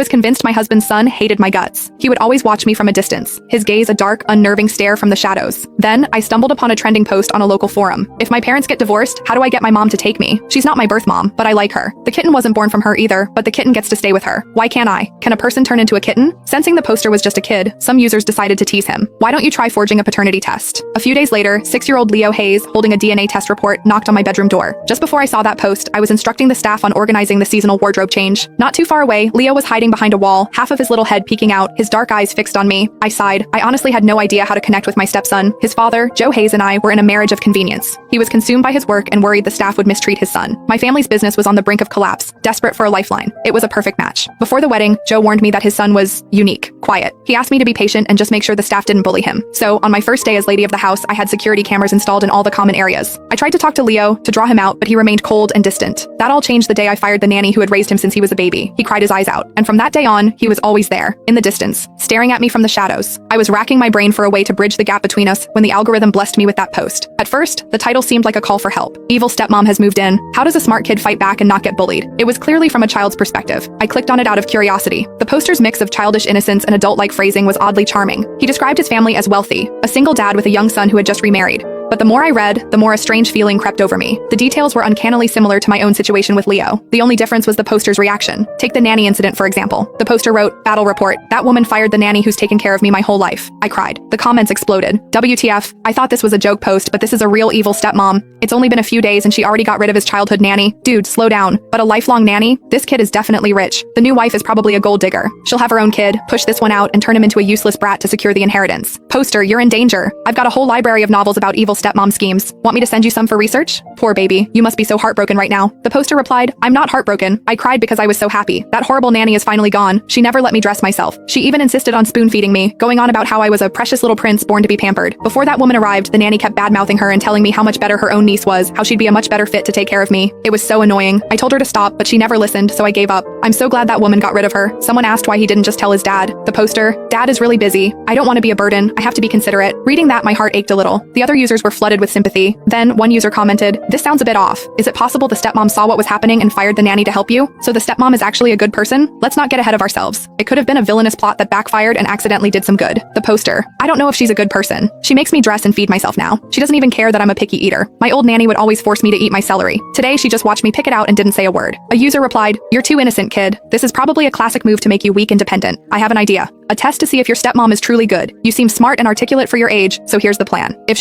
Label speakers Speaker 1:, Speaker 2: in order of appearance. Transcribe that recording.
Speaker 1: was convinced my husband's son hated my guts. He would always watch me from a distance, his gaze a dark, unnerving stare from the shadows. Then, I stumbled upon a trending post on a local forum. If my parents get divorced, how do I get my mom to take me? She's not my birth mom, but I like her. The kitten wasn't born from her either, but the kitten gets to stay with her. Why can't I? Can a person turn into a kitten? Sensing the poster was just a kid, some users decided to tease him. Why don't you try forging a paternity test? A few days later, 6-year-old Leo Hayes, holding a DNA test report, knocked on my bedroom door. Just before I saw that post, I was instructing the staff on organizing the seasonal wardrobe change. Not too far away, Leo was hiding behind a wall, half of his little head peeking out, his dark eyes fixed on me. I sighed. I honestly had no idea how to connect with my stepson. His father, Joe Hayes, and I were in a marriage of convenience. He was consumed by his work and worried the staff would mistreat his son. My family's business was on the brink of collapse, desperate for a lifeline. It was a perfect match. Before the wedding, Joe warned me that his son was unique, quiet. He asked me to be patient and just make sure the staff didn't bully him. So, on my first day as lady of the house, I had security cameras installed in all the common areas. I tried to talk to Leo, to draw him out, but he remained cold and distant. That all changed the day I fired the nanny who had raised him since he was a baby. He cried his eyes out. And from that day on, he was always there, in the distance, staring at me from the shadows. I was racking my brain for a way to bridge the gap between us when the algorithm blessed me with that post. At first, the title seemed like a call for help. Evil stepmom has moved in. How does a smart kid fight back and not get bullied? It was clearly from a child's perspective. I clicked on it out of curiosity. The poster's mix of childish innocence and adult-like phrasing was oddly charming. He described his family as wealthy, a single dad with a young son who had just remarried. But the more I read, the more a strange feeling crept over me. The details were uncannily similar to my own situation with Leo. The only difference was the poster's reaction. Take the nanny incident, for example. The poster wrote, "Battle report. That woman fired the nanny who's taken care of me my whole life." I cried. The comments exploded. WTF, I thought this was a joke post, but this is a real evil stepmom. It's only been a few days and she already got rid of his childhood nanny. Dude, slow down. But a lifelong nanny? This kid is definitely rich. The new wife is probably a gold digger. She'll have her own kid, push this one out, and turn him into a useless brat to secure the inheritance. Poster, you're in danger. I've got a whole library of novels about evil stepmom schemes. Want me to send you some for research? Poor baby, you must be so heartbroken right now. The poster replied, "I'm not heartbroken. I cried because I was so happy. That horrible nanny is finally gone. She never let me dress myself. She even insisted on spoon-feeding me, going on about how I was a precious little prince born to be pampered. Before that woman arrived, the nanny kept bad-mouthing her and telling me how much better her own niece was, how she'd be a much better fit to take care of me. It was so annoying. I told her to stop, but she never listened, so I gave up. I'm so glad that woman got rid of her." Someone asked why he didn't just tell his dad. The poster, "Dad is really busy. I don't want to be a burden. I have to be considerate." Reading that, my heart ached a little. The other users were flooded with sympathy. Then, one user commented, "This sounds a bit off. Is it possible the stepmom saw what was happening and fired the nanny to help you? So the stepmom is actually a good person? Let's not get ahead of ourselves. It could have been a villainous plot that backfired and accidentally did some good." The poster, "I don't know if she's a good person. She makes me dress and feed myself now. She doesn't even care that I'm a picky eater. My old nanny would always force me to eat my celery. Today she just watched me pick it out and didn't say a word." A user replied, "You're too innocent, kid. This is probably a classic move to make you weak and dependent. I have an idea. A test to see if your stepmom is truly good. You seem smart and articulate for your age, so here's the plan. If